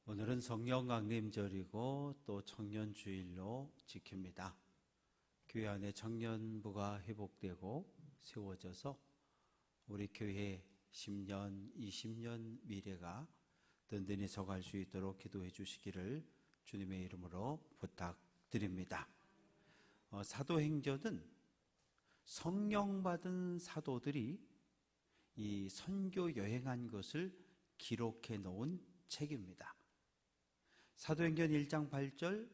오늘은 성령 강림절이고 또 청년주일로 지킵니다. 교회 안에 청년부가 회복되고 세워져서 우리 교회 10년, 20년 미래가 든든히 서갈 수 있도록 기도해 주시기를 주님의 이름으로 부탁드립니다. 사도행전은 성령 받은 사도들이 이 선교 여행한 것을 기록해 놓은 책입니다. 사도행전 1장 8절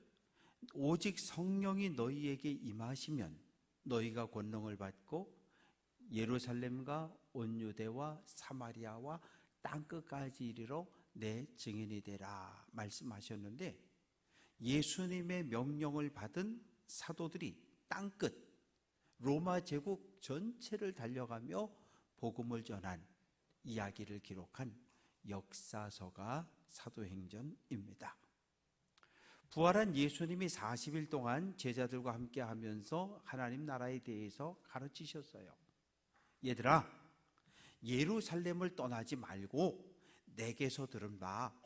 오직 성령이 너희에게 임하시면 너희가 권능을 받고 예루살렘과 온 유대와 사마리아와 땅끝까지 이르러 내 증인이 되라 말씀하셨는데, 예수님의 명령을 받은 사도들이 땅끝 로마 제국 전체를 달려가며 복음을 전한 이야기를 기록한 역사서가 사도행전입니다. 부활한 예수님이 40일 동안 제자들과 함께 하면서 하나님 나라에 대해서 가르치셨어요. 얘들아, 예루살렘을 떠나지 말고 내게서 들은 바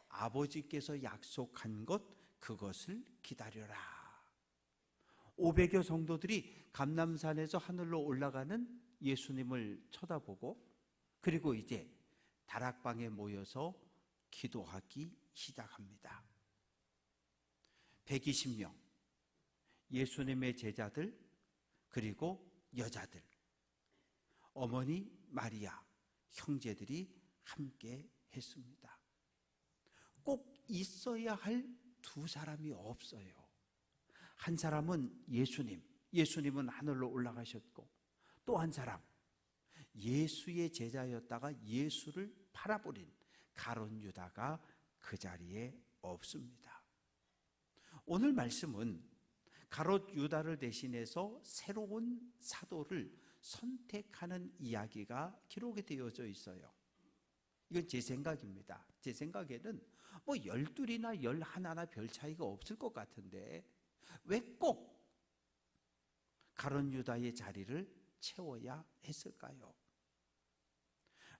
아버지께서 약속한 것 그것을 기다려라. 500여 성도들이 감람산에서 하늘로 올라가는 예수님을 쳐다보고, 그리고 이제 다락방에 모여서 기도하기 시작합니다. 120명, 예수님의 제자들, 그리고 여자들, 어머니 마리아, 형제들이 함께 했습니다. 꼭 있어야 할 두 사람이 없어요. 한 사람은 예수님은 하늘로 올라가셨고, 또 한 사람, 예수의 제자였다가 예수를 팔아버린 가룟 유다가 그 자리에 없습니다. 오늘 말씀은 가롯 유다를 대신해서 새로운 사도를 선택하는 이야기가 기록이 되어져 있어요. 이건 제 생각입니다. 제 생각에는 12이나 11나 별 차이가 없을 것 같은데 왜 꼭 가롯 유다의 자리를 채워야 했을까요?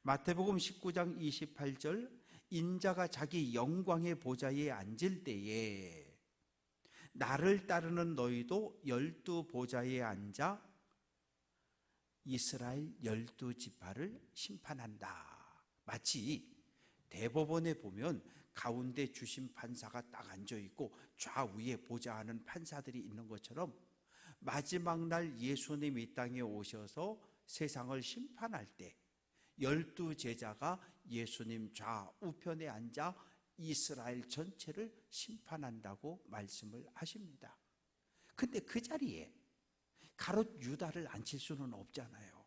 마태복음 19장 28절 인자가 자기 영광의 보좌에 앉을 때에 나를 따르는 너희도 12 보좌에 앉아 이스라엘 12지파를 심판한다. 마치 대법원에 보면 가운데 주심 판사가 딱 앉아있고 좌우에 보좌하는 판사들이 있는 것처럼 마지막 날 예수님 이 땅에 오셔서 세상을 심판할 때 12제자가 예수님 좌우편에 앉아 이스라엘 전체를 심판한다고 말씀을 하십니다. 근데 그 자리에 가롯 유다를 앉힐 수는 없잖아요.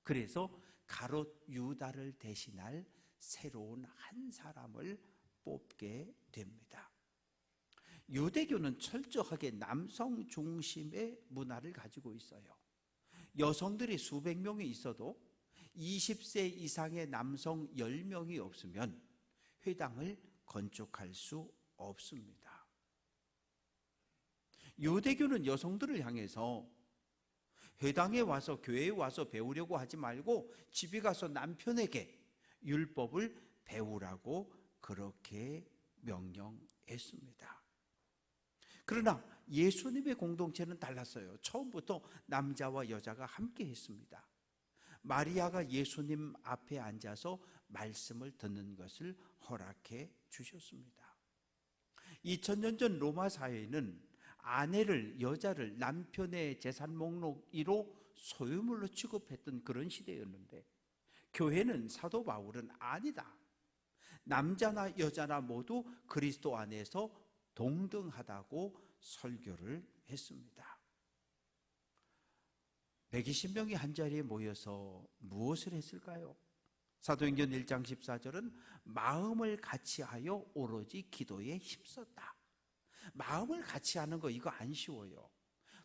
그래서 가롯 유다를 대신할 새로운 한 사람을 뽑게 됩니다. 유대교는 철저하게 남성 중심의 문화를 가지고 있어요. 여성들이 수백 명이 있어도 20세 이상의 남성 10명이 없으면 회당을 건축할 수 없습니다. 유대교는 여성들을 향해서 회당에 와서 교회에 와서 배우려고 하지 말고 집에 가서 남편에게 율법을 배우라고 그렇게 명령했습니다. 그러나 예수님의 공동체는 달랐어요. 처음부터 남자와 여자가 함께 했습니다. 마리아가 예수님 앞에 앉아서 말씀을 듣는 것을 허락해 주셨습니다. 2000년 전 로마 사회는 아내를, 여자를 남편의 재산 목록 1호 소유물로 취급했던 그런 시대였는데, 교회는 사도 바울은 아니다. 남자나 여자나 모두 그리스도 안에서 동등하다고 설교를 했습니다. 120명이 한자리에 모여서 무엇을 했을까요? 사도행전 1장 14절은 마음을 같이하여 오로지 기도에 힘썼다. 마음을 같이 하는 거 이거 안 쉬워요.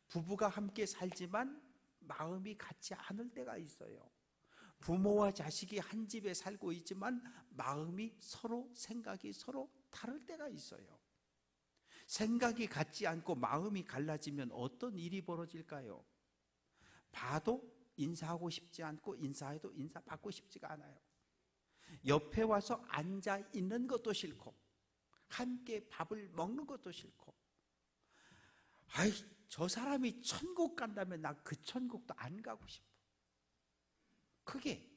부부가 함께 살지만 마음이 같지 않을 때가 있어요. 부모와 자식이 한 집에 살고 있지만 마음이 서로, 생각이 서로 다를 때가 있어요. 생각이 같지 않고 마음이 갈라지면 어떤 일이 벌어질까요? 봐도 인사하고 싶지 않고 인사해도 인사받고 싶지가 않아요. 옆에 와서 앉아 있는 것도 싫고 함께 밥을 먹는 것도 싫고, 아이, 저 사람이 천국 간다면 나 그 천국도 안 가고 싶어. 그게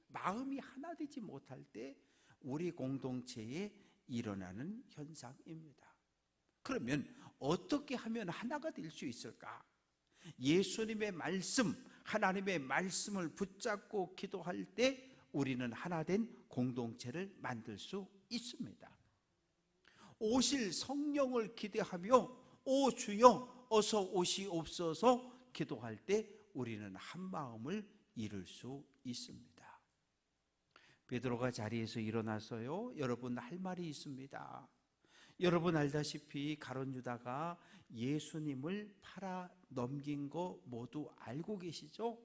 마음이 하나 되지 못할 때 우리 공동체에 일어나는 현상입니다. 그러면 어떻게 하면 하나가 될 수 있을까? 예수님의 말씀, 하나님의 말씀을 붙잡고 기도할 때 우리는 하나된 공동체를 만들 수 있습니다. 오실 성령을 기대하며 오 주여 어서 오시옵소서 기도할 때 우리는 한 마음을 이룰 수 있습니다. 베드로가 자리에서 일어나서요, 여러분 할 말이 있습니다. 여러분 알다시피 가룟 유다가 예수님을 팔아 넘긴 거 모두 알고 계시죠?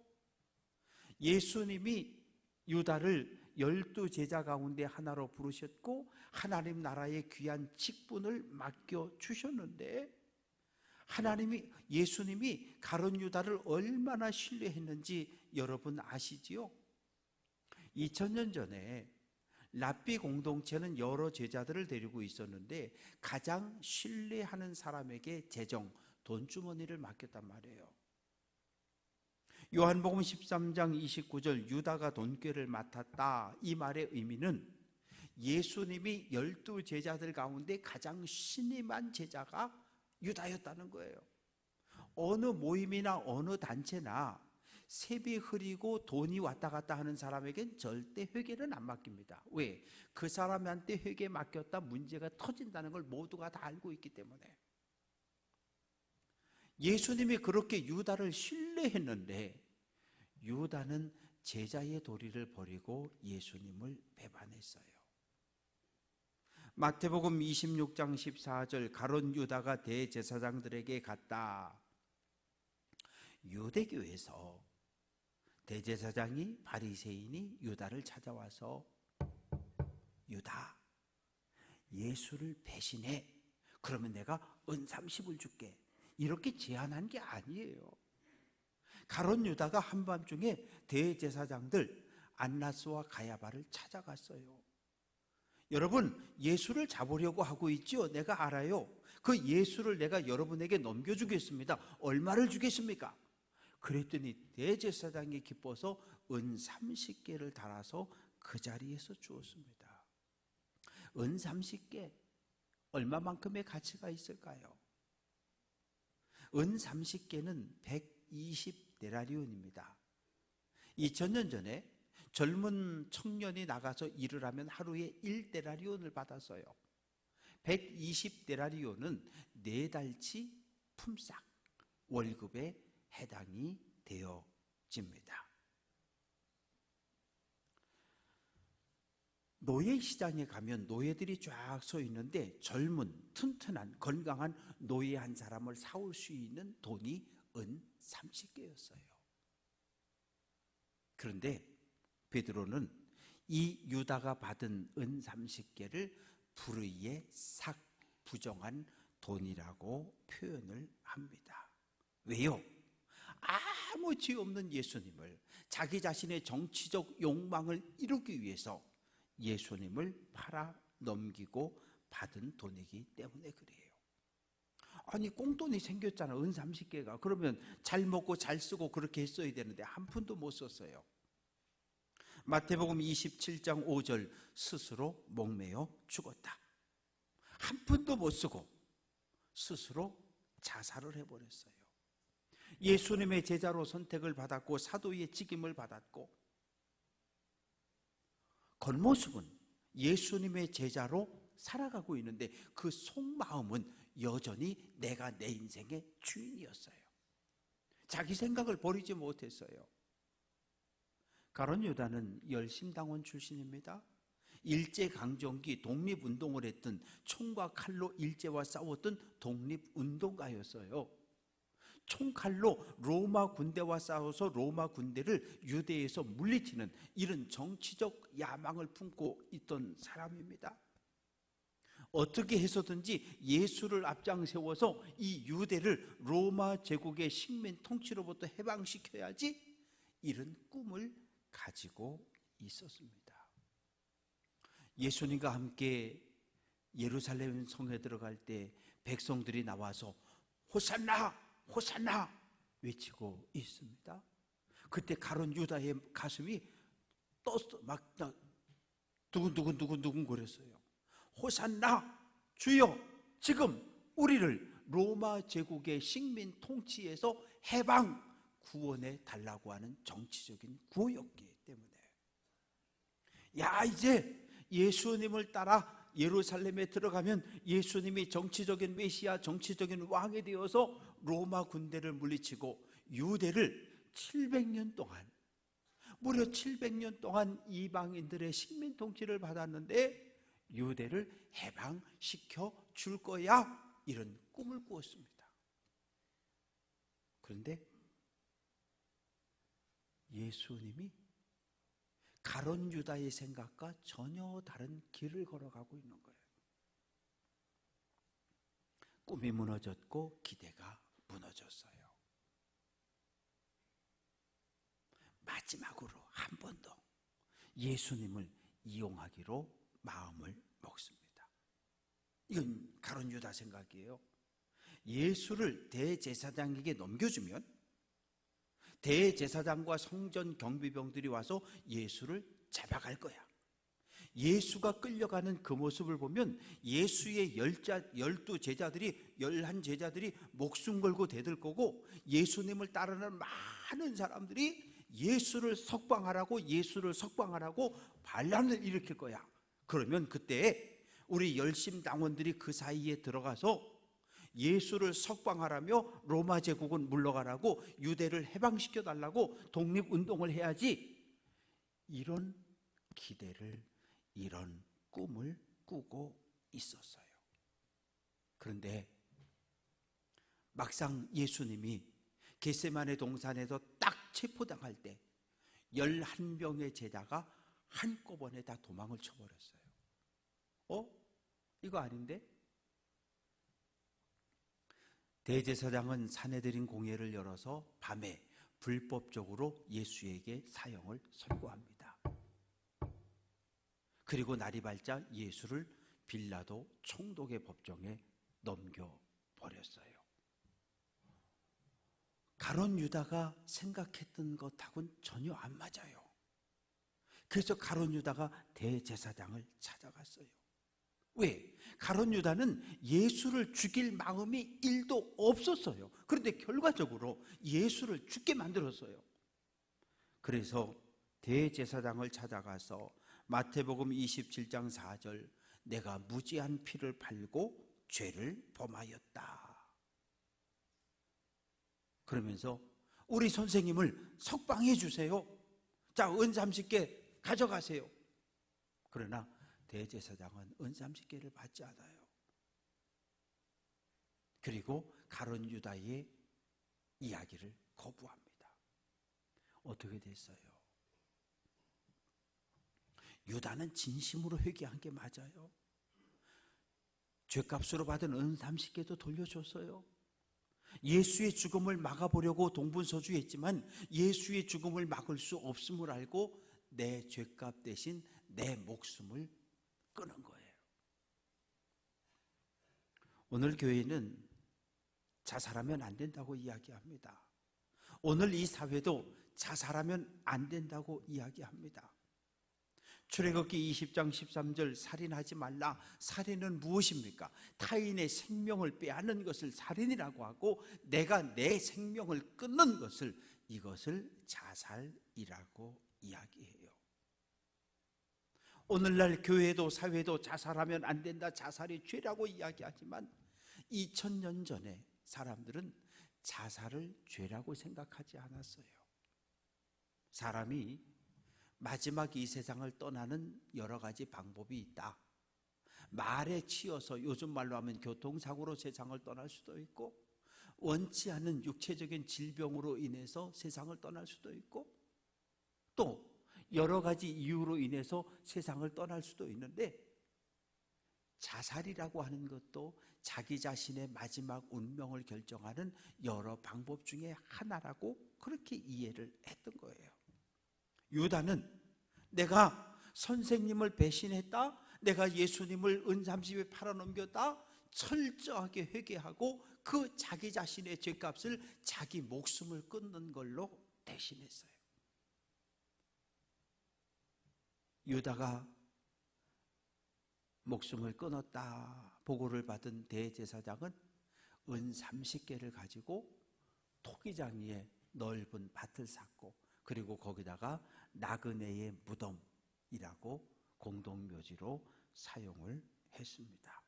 예수님이 유다를 12제자 가운데 하나로 부르셨고 하나님 나라의 귀한 직분을 맡겨주셨는데, 예수님이 가룟 유다를 얼마나 신뢰했는지 여러분 아시지요? 2000년 전에 랍비 공동체는 여러 제자들을 데리고 있었는데 가장 신뢰하는 사람에게 재정, 돈주머니를 맡겼단 말이에요. 요한복음 13장 29절 유다가 돈꾀를 맡았다, 이 말의 의미는 예수님이 12제자들 가운데 가장 신임한 제자가 유다였다는 거예요. 어느 모임이나 어느 단체나 세비 흐리고 돈이 왔다 갔다 하는 사람에겐 절대 회계는 안 맡깁니다. 왜? 그 사람한테 회계 맡겼다 문제가 터진다는 걸 모두가 다 알고 있기 때문에. 예수님이 그렇게 유다를 신뢰했는데 유다는 제자의 도리를 버리고 예수님을 배반했어요. 마태복음 26장 14절 가룟 유다가 대제사장들에게 갔다. 유대교에서 대제사장이 바리새인이 유다를 찾아와서 유다, 예수를 배신해, 그러면 내가 은 30을 줄게, 이렇게 제안한 게 아니에요. 가룟 유다가 한밤중에 대제사장들 안나스와 가야바를 찾아갔어요. 여러분, 예수를 잡으려고 하고 있죠? 내가 알아요. 그 예수를 내가 여러분에게 넘겨주겠습니다. 얼마를 주겠습니까? 그랬더니 대제사장이 기뻐서 은 30개를 달아서 그 자리에서 주었습니다. 은 30개, 얼마만큼의 가치가 있을까요? 은 30개는 120데나리온입니다. 2000년 전에 젊은 청년이 나가서 일을 하면 하루에 1데나리온을 받았어요. 120데나리온은 4달치 품삯, 월급에 해당이 되어집니다. 노예시장에 가면 노예들이 쫙 서 있는데 젊은 튼튼한 건강한 노예 한 사람을 사올 수 있는 돈이 은 30개였어요. 그런데 베드로는 이 유다가 받은 은 30개를 불의의 삭, 부정한 돈이라고 표현을 합니다. 왜요? 아무 죄 없는 예수님을 자기 자신의 정치적 욕망을 이루기 위해서 예수님을 팔아 넘기고 받은 돈이기 때문에 그래요. 아니, 꽁돈이 생겼잖아, 은 30개가. 그러면 잘 먹고 잘 쓰고 그렇게 했어야 되는데 한 푼도 못 썼어요. 마태복음 27장 5절 스스로 목매어 죽었다. 한 푼도 못 쓰고 스스로 자살을 해버렸어요. 예수님의 제자로 선택을 받았고 사도의 직임을 받았고 겉모습은 예수님의 제자로 살아가고 있는데 그 속마음은 여전히 내가 내 인생의 주인이었어요. 자기 생각을 버리지 못했어요. 가룟 유다는 열심당원 출신입니다. 일제강점기 독립운동을 했던, 총과 칼로 일제와 싸웠던 독립운동가였어요. 총칼로 로마 군대와 싸워서 로마 군대를 유대에서 물리치는 이런 정치적 야망을 품고 있던 사람입니다. 어떻게 해서든지 예수를 앞장 세워서 이 유대를 로마 제국의 식민 통치로부터 해방시켜야지, 이런 꿈을 가지고 있었습니다. 예수님과 함께 예루살렘 성에 들어갈 때 백성들이 나와서 호산나 호산나 외치고 있습니다. 그때 가룟 유다의 가슴이 떴어. 막 두근두근 거렸어요. 호산나 주여, 지금 우리를 로마 제국의 식민 통치에서 해방 구원해 달라고 하는 정치적인 구호였기 때문에, 야, 이제 예수님을 따라 예루살렘에 들어가면 예수님이 정치적인 메시아, 정치적인 왕이 되어서 로마 군대를 물리치고 유대를 700년 동안, 무려 700년 동안 이방인들의 식민 통치를 받았는데 유대를 해방시켜 줄 거야, 이런 꿈을 꾸었습니다. 그런데 예수님이 가룟 유다의 생각과 전혀 다른 길을 걸어가고 있는 거예요. 꿈이 무너졌고 기대가 무너졌어요. 마지막으로 한 번 더 예수님을 이용하기로 마음을 먹습니다. 이건 가룟 유다 생각이에요. 예수를 대제사장에게 넘겨주면 대제사장과 성전 경비병들이 와서 예수를 잡아갈 거야. 예수가 끌려가는 그 모습을 보면 예수의 12제자들이 11제자들이 목숨 걸고 대들 거고, 예수님을 따르는 많은 사람들이 예수를 석방하라고 반란을 일으킬 거야. 그러면 그때 우리 열심당원들이 그 사이에 들어가서 예수를 석방하라며 로마 제국은 물러가라고, 유대를 해방시켜 달라고 독립운동을 해야지, 이런 기대를, 이런 꿈을 꾸고 있었어요. 그런데 막상 예수님이 겟세마네 동산에서 딱 체포당할 때 11명의 제자가 한꺼번에 다 도망을 쳐버렸어요. 이거 아닌데? 대제사장은 사내들인 공회를 열어서 밤에 불법적으로 예수에게 사형을 선고합니다. 그리고 날이 밝자 예수를 빌라도 총독의 법정에 넘겨버렸어요. 가룟 유다가 생각했던 것하고는 전혀 안 맞아요. 그래서 가룟 유다가 대제사장을 찾아갔어요. 왜? 가룟 유다는 예수를 죽일 마음이 1도 없었어요. 그런데 결과적으로 예수를 죽게 만들었어요. 그래서 대제사장을 찾아가서 마태복음 27장 4절, 내가 무지한 피를 팔고 죄를 범하였다, 그러면서 우리 선생님을 석방해 주세요. 자, 은 30개 가져가세요. 그러나 대제사장은 은 30개를 받지 않아요. 그리고 가룟 유다의 이야기를 거부합니다. 어떻게 됐어요? 유다는 진심으로 회개한 게 맞아요. 죗값으로 받은 은 30개도 돌려줬어요. 예수의 죽음을 막아보려고 동분서주했지만 예수의 죽음을 막을 수 없음을 알고 내 죗값 대신 내 목숨을 끊은 거예요. 오늘 교회는 자살하면 안 된다고 이야기합니다. 오늘 이 사회도 자살하면 안 된다고 이야기합니다. 출애굽기 20장 13절, 살인하지 말라. 살인은 무엇입니까? 타인의 생명을 빼앗는 것을 살인이라고 하고, 내가 내 생명을 끊는 것을, 이것을 자살이라고 이야기해요. 오늘날 교회도 사회도 자살하면 안 된다, 자살이 죄라고 이야기하지만 2000년 전에 사람들은 자살을 죄라고 생각하지 않았어요. 사람이 마지막 이 세상을 떠나는 여러 가지 방법이 있다. 말에 치여서, 요즘 말로 하면 교통사고로 세상을 떠날 수도 있고, 원치 않은 육체적인 질병으로 인해서 세상을 떠날 수도 있고, 또 여러 가지 이유로 인해서 세상을 떠날 수도 있는데, 자살이라고 하는 것도 자기 자신의 마지막 운명을 결정하는 여러 방법 중에 하나라고 그렇게 이해를 했던 거예요. 유다는 내가 선생님을 배신했다, 내가 예수님을 은30에 팔아넘겼다 철저하게 회개하고 그 자기 자신의 죄값을 자기 목숨을 끊는 걸로 대신했어요. 유다가 목숨을 끊었다 보고를 받은 대제사장은 은 30개를 가지고 토기장 위에 넓은 밭을 샀고, 그리고 거기다가 나그네의 무덤이라고 공동묘지로 사용을 했습니다.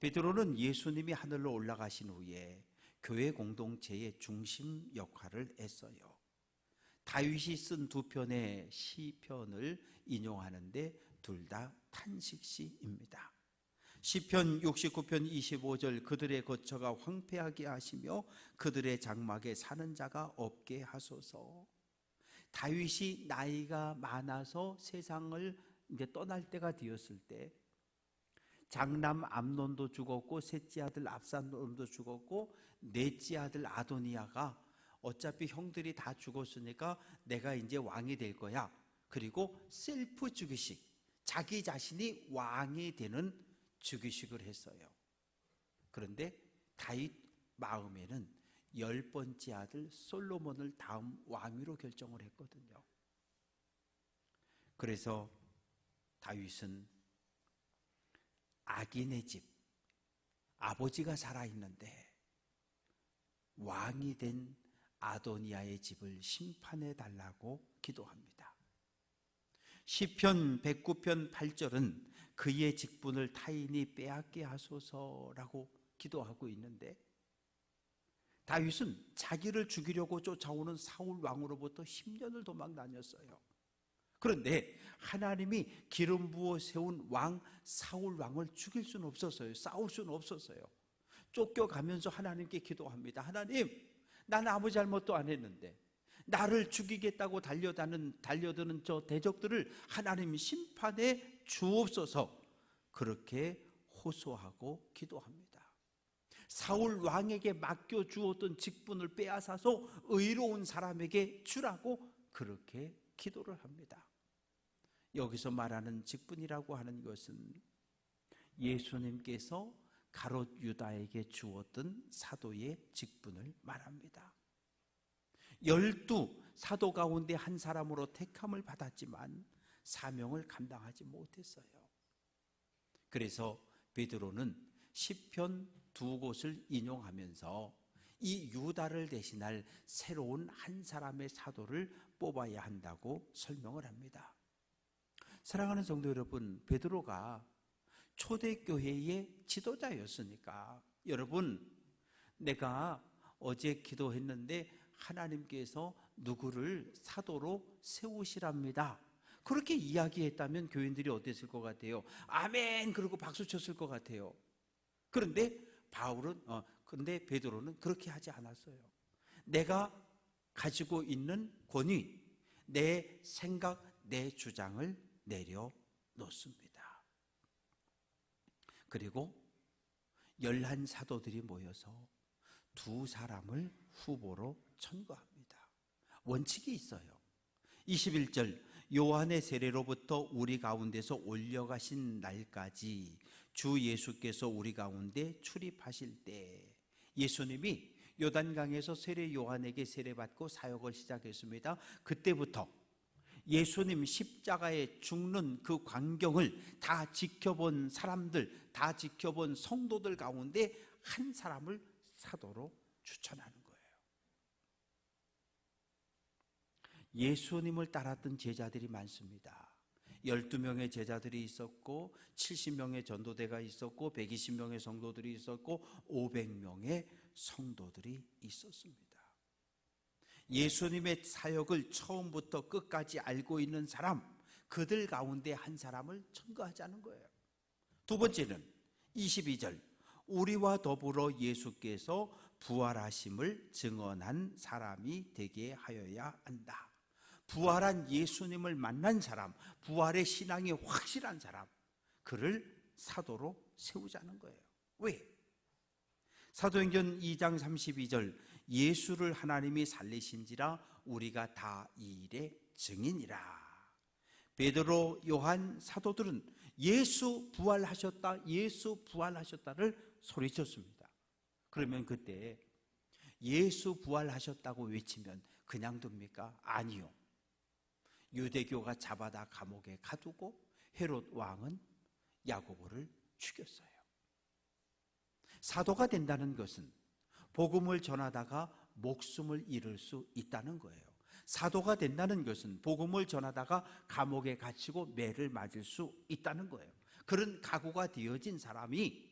베드로는 예수님이 하늘로 올라가신 후에 교회 공동체의 중심 역할을 했어요. 다윗이 쓴 2편의 시편을 인용하는데 둘 다 탄식시입니다. 시편 69편 25절, 그들의 거처가 황폐하게 하시며 그들의 장막에 사는 자가 없게 하소서. 다윗이 나이가 많아서 세상을 이제 떠날 때가 되었을 때 장남 암논도 죽었고 셋째 아들 압살롬도 죽었고 넷째 아들 아도니아가 어차피 형들이 다 죽었으니까 내가 이제 왕이 될 거야. 그리고 셀프 즉위식, 자기 자신이 왕이 되는 즉위식을 했어요. 그런데 다윗 마음에는 10번째 아들 솔로몬을 다음 왕위로 결정을 했거든요. 그래서 다윗은 아기네 집, 아버지가 살아있는데 왕이 된 아도니아의 집을 심판해 달라고 기도합니다. 시편 109편 8절은 그의 직분을 타인이 빼앗게 하소서라고 기도하고 있는데, 다윗은 자기를 죽이려고 쫓아오는 사울 왕으로부터 10년을 도망 다녔어요. 그런데 하나님이 기름 부어 세운 왕 사울 왕을 죽일 수는 없었어요. 싸울 수는 없었어요. 쫓겨가면서 하나님께 기도합니다. 하나님, 나는 아무 잘못도 안 했는데 나를 죽이겠다고 달려드는 저 대적들을 하나님 심판해 주옵소서. 그렇게 호소하고 기도합니다. 사울 왕에게 맡겨주었던 직분을 빼앗아서 의로운 사람에게 주라고 그렇게 기도를 합니다. 여기서 말하는 직분이라고 하는 것은 예수님께서 가롯 유다에게 주었던 사도의 직분을 말합니다. 12 사도 가운데 한 사람으로 택함을 받았지만 사명을 감당하지 못했어요. 그래서 베드로는 시편 2곳을 인용하면서 이 유다를 대신할 새로운 한 사람의 사도를 뽑아야 한다고 설명을 합니다. 사랑하는 성도 여러분, 베드로가 초대교회의 지도자였으니까, 여러분, 내가 어제 기도했는데 하나님께서 누구를 사도로 세우시랍니다, 그렇게 이야기했다면 교인들이 어땠을 것 같아요? 아멘! 그러고 박수 쳤을 것 같아요. 그런데 근데 베드로는 그렇게 하지 않았어요. 내가 가지고 있는 권위, 내 생각, 내 주장을 내려놓습니다. 그리고 11사도들이 모여서 2사람을 후보로 천거합니다. 원칙이 있어요. 21절, 요한의 세례로부터 우리 가운데서 올려가신 날까지 주 예수께서 우리 가운데 출입하실 때, 예수님이 요단강에서 세례 요한에게 세례받고 사역을 시작했습니다. 그때부터 예수님 십자가에 죽는 그 광경을 다 지켜본 사람들, 다 지켜본 성도들 가운데 한 사람을 사도로 추천하는 거예요. 예수님을 따랐던 제자들이 많습니다. 12명의 제자들이 있었고 70명의 전도대가 있었고 120명의 성도들이 있었고 500명의 성도들이 있었습니다. 예수님의 사역을 처음부터 끝까지 알고 있는 사람, 그들 가운데 한 사람을 천거하자는 거예요. 두 번째는 22절, 우리와 더불어 예수께서 부활하심을 증언한 사람이 되게 하여야 한다. 부활한 예수님을 만난 사람, 부활의 신앙이 확실한 사람, 그를 사도로 세우자는 거예요. 왜? 사도행전 2장 32절, 예수를 하나님이 살리신지라 우리가 다 이 일의 증인이라. 베드로, 요한 사도들은 예수 부활하셨다, 예수 부활하셨다를 소리쳤습니다. 그러면 그때 예수 부활하셨다고 외치면 그냥 둡니까? 아니요. 유대교가 잡아다 감옥에 가두고 헤롯 왕은 야고보를 죽였어요. 사도가 된다는 것은 복음을 전하다가 목숨을 잃을 수 있다는 거예요. 사도가 된다는 것은 복음을 전하다가 감옥에 갇히고 매를 맞을 수 있다는 거예요. 그런 각오가 되어진 사람이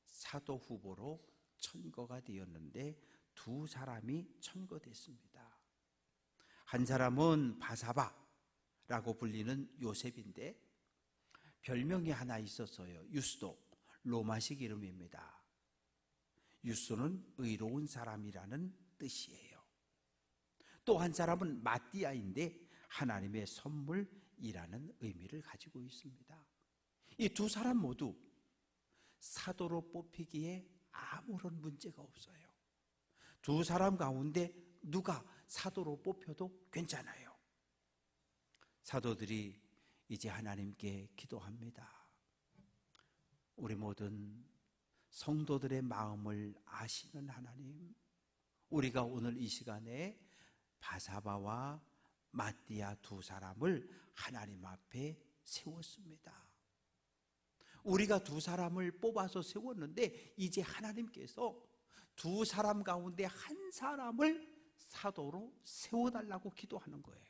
사도 후보로 천거가 되었는데 두 사람이 천거됐습니다. 한 사람은 바사바라고 불리는 요셉인데 별명이 하나 있었어요. 유스도, 로마식 이름입니다. 유스는 의로운 사람이라는 뜻이에요. 또 한 사람은 마띠아인데 하나님의 선물이라는 의미를 가지고 있습니다. 이 두 사람 모두 사도로 뽑히기에 아무런 문제가 없어요. 두 사람 가운데 누가 사도로 뽑혀도 괜찮아요. 사도들이 이제 하나님께 기도합니다. 우리 모든 성도들의 마음을 아시는 하나님, 우리가 오늘 이 시간에 바사바와 마띠아 두 사람을 하나님 앞에 세웠습니다. 우리가 두 사람을 뽑아서 세웠는데 이제 하나님께서 두 사람 가운데 한 사람을 사도로 세워달라고 기도하는 거예요.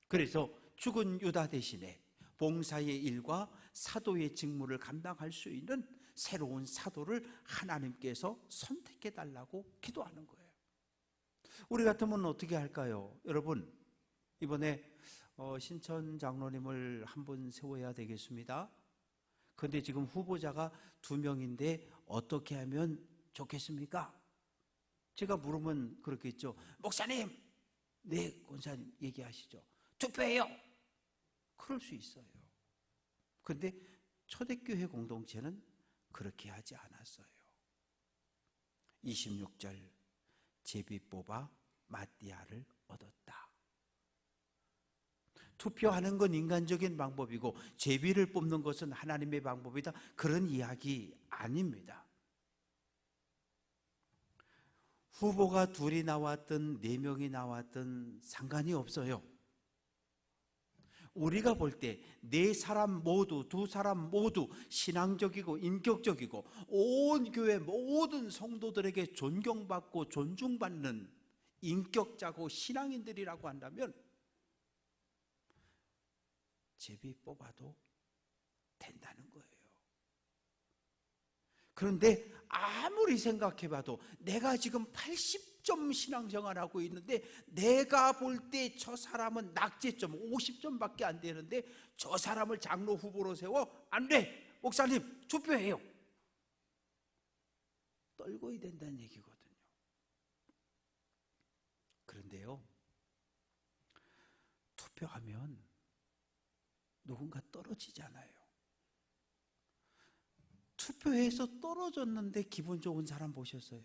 그래서 죽은 유다 대신에 봉사의 일과 사도의 직무를 감당할 수 있는 새로운 사도를 하나님께서 선택해 달라고 기도하는 거예요. 우리 같으면 어떻게 할까요? 여러분, 이번에 신천 장로님을 한 분 세워야 되겠습니다. 그런데 지금 후보자가 2명인데 어떻게 하면 좋겠습니까? 제가 물으면 그렇겠죠. 목사님, 네, 권사님 얘기하시죠. 투표해요. 그럴 수 있어요. 그런데 초대교회 공동체는 그렇게 하지 않았어요. 26절, 제비 뽑아 마띠아를 얻었다. 투표하는 건 인간적인 방법이고 제비를 뽑는 것은 하나님의 방법이다, 그런 이야기 아닙니다. 후보가 2이 나왔든 4명이 나왔든 상관이 없어요. 우리가 볼 때 4사람 모두, 2사람 모두 신앙적이고 인격적이고 온 교회 모든 성도들에게 존경받고 존중받는 인격자고 신앙인들이라고 한다면 제비 뽑아도 된다는 거예요. 그런데 아무리 생각해봐도 내가 지금 80점 신앙생활하고 있는데 내가 볼 때 저 사람은 낙제점 50점밖에 안 되는데 저 사람을 장로 후보로 세워? 안 돼! 목사님 투표해요. 떨고야 된다는 얘기거든요. 그런데요, 투표하면 누군가 떨어지잖아요. 투표해서 떨어졌는데 기분 좋은 사람 보셨어요?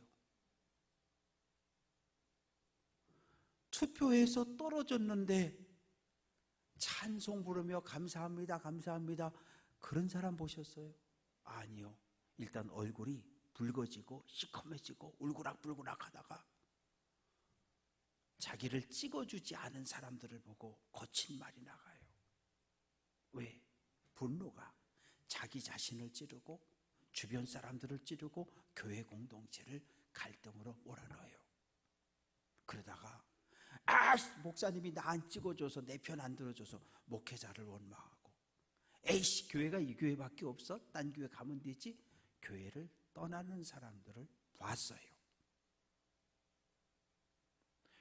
투표해서 떨어졌는데 찬송 부르며 감사합니다, 감사합니다, 그런 사람 보셨어요? 아니요. 일단 얼굴이 붉어지고 시커매지고 울그락불그락 하다가 자기를 찍어주지 않은 사람들을 보고 거친 말이 나가요. 왜? 분노가 자기 자신을 찌르고 주변 사람들을 찌르고 교회 공동체를 갈등으로 몰아넣어요. 그러다가 목사님이 나 안 찍어줘서 내 편 안 들어줘서 목회자를 원망하고, 에이씨 교회가 이 교회밖에 없어? 딴 교회 가면 되지? 교회를 떠나는 사람들을 봤어요.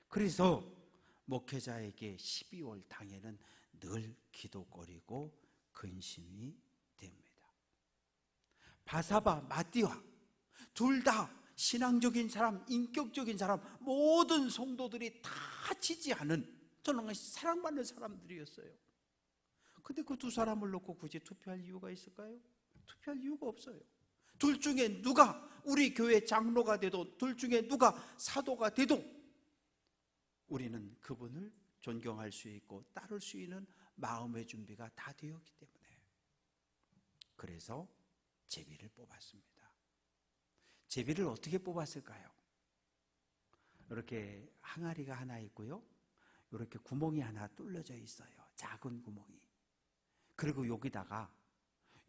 그래서 목회자에게 12월 당에는 늘 기도거리고 근심이 됩니다. 바사바, 마띠아 둘 다 신앙적인 사람, 인격적인 사람, 모든 성도들이 다 지지하는, 저는 사랑받는 사람들이었어요. 근데 그 두 사람을 놓고 굳이 투표할 이유가 있을까요? 투표할 이유가 없어요. 둘 중에 누가 우리 교회 장로가 돼도, 둘 중에 누가 사도가 돼도 우리는 그분을 존경할 수 있고 따를 수 있는 마음의 준비가 다 되었기 때문에. 그래서 제비를 뽑았습니다. 제비를 어떻게 뽑았을까요? 이렇게 항아리가 하나 있고요, 이렇게 구멍이 하나 뚫려져 있어요. 작은 구멍이. 그리고 여기다가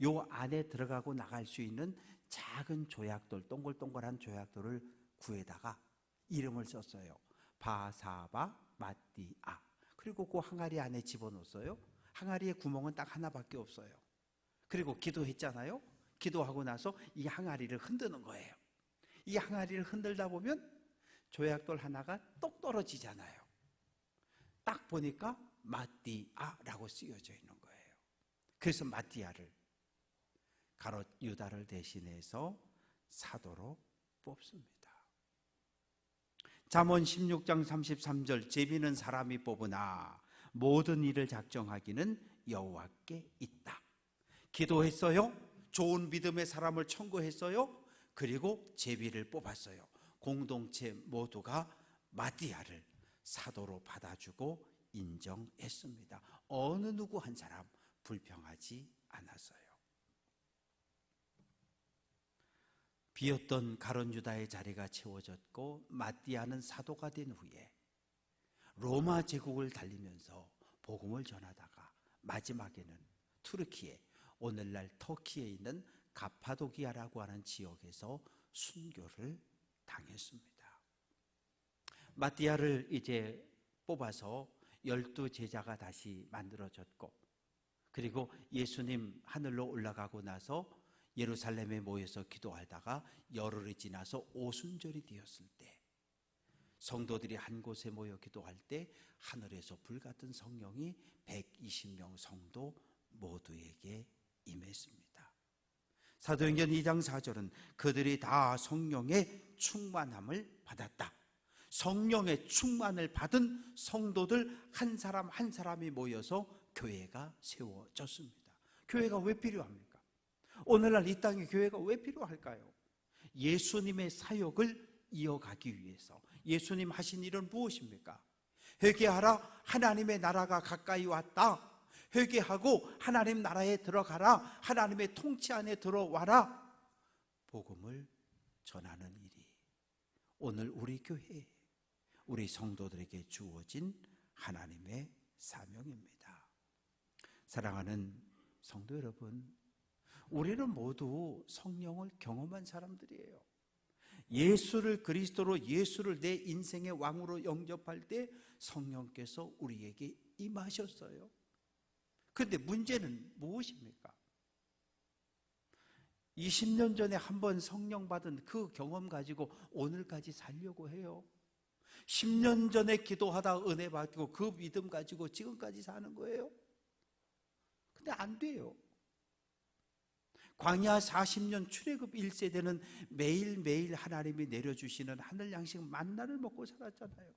요 안에 들어가고 나갈 수 있는 작은 조약돌, 동글동글한 조약돌을 구에다가 이름을 썼어요. 바사바 마띠아. 그리고 그 항아리 안에 집어넣었어요. 항아리의 구멍은 딱 하나밖에 없어요. 그리고 기도했잖아요. 기도하고 나서 이 항아리를 흔드는 거예요. 이 항아리를 흔들다 보면 조약돌 하나가 똑 떨어지잖아요. 딱 보니까 마띠아라고 쓰여져 있는 거예요. 그래서 마띠아를, 가롯 유다를 대신해서 사도로 뽑습니다. 잠언 16장 33절, 제비는 사람이 뽑으나 모든 일을 작정하기는 여호와께 있다. 기도했어요. 좋은 믿음의 사람을 청구했어요. 그리고 제비를 뽑았어요. 공동체 모두가 마띠아를 사도로 받아주고 인정했습니다. 어느 누구 한 사람 불평하지 않았어요. 비었던 가룟 유다의 자리가 채워졌고 마띠아는 사도가 된 후에 로마 제국을 달리면서 복음을 전하다가 마지막에는 투르키에, 오늘날 터키에 있는 가파도기아라고 하는 지역에서 순교를 당했습니다. 마띠아를 이제 뽑아서 12 제자가 다시 만들어졌고, 그리고 예수님 하늘로 올라가고 나서 예루살렘에 모여서 기도하다가 열흘이 지나서 오순절이 되었을 때, 성도들이 한 곳에 모여 기도할 때 하늘에서 불같은 성령이 120명 성도 모두에게 임했습니다. 사도행전 2장 4절은 그들이 다 성령의 충만함을 받았다. 성령의 충만을 받은 성도들 한 사람 한 사람이 모여서 교회가 세워졌습니다. 교회가 왜 필요합니까? 오늘날 이 땅에 교회가 왜 필요할까요? 예수님의 사역을 이어가기 위해서. 예수님 하신 일은 무엇입니까? 회개하라, 하나님의 나라가 가까이 왔다. 회개하고 하나님 나라에 들어가라, 하나님의 통치 안에 들어와라. 복음을 전하는 일이 오늘 우리 교회, 우리 성도들에게 주어진 하나님의 사명입니다. 사랑하는 성도 여러분, 우리는 모두 성령을 경험한 사람들이에요. 예수를 그리스도로, 예수를 내 인생의 왕으로 영접할 때 성령께서 우리에게 임하셨어요. 그런데 문제는 무엇입니까? 20년 전에 한번 성령 받은 그 경험 가지고 오늘까지 살려고 해요. 10년 전에 기도하다 은혜 받고 그 믿음 가지고 지금까지 사는 거예요. 근데 안 돼요. 광야 40년 출애굽 1세대는 매일매일 하나님이 내려주시는 하늘 양식 만나를 먹고 살았잖아요.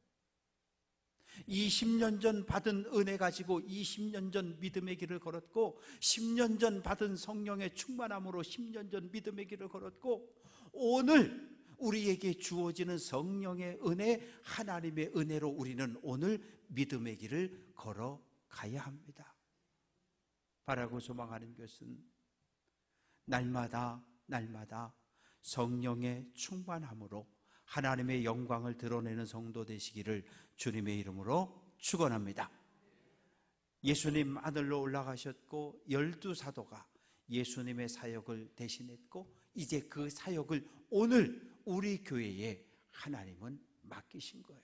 20년 전 받은 은혜 가지고 20년 전 믿음의 길을 걸었고, 10년 전 받은 성령의 충만함으로 10년 전 믿음의 길을 걸었고, 오늘 우리에게 주어지는 성령의 은혜, 하나님의 은혜로 우리는 오늘 믿음의 길을 걸어가야 합니다. 바라고 소망하는 것은 날마다 성령의 충만함으로 하나님의 영광을 드러내는 성도 되시기를 주님의 이름으로 축원합니다. 예수님 하늘로 올라가셨고 12사도가 예수님의 사역을 대신했고, 이제 그 사역을 오늘 우리 교회에 하나님은 맡기신 거예요.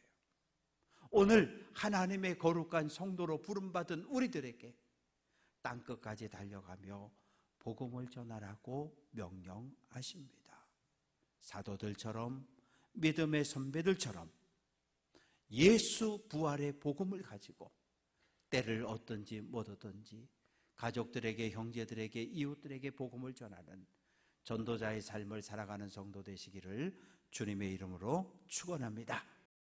오늘 하나님의 거룩한 성도로 부름받은 우리들에게 땅끝까지 달려가며 복음을 전하라고 명령하십니다. 사도들처럼, 믿음의 선배들처럼 예수 부활의 복음을 가지고 때를 얻든지 못 얻든지 가족들에게, 형제들에게, 이웃들에게 복음을 전하는 전도자의 삶을 살아가는 성도 되시기를 주님의 이름으로 축원합니다.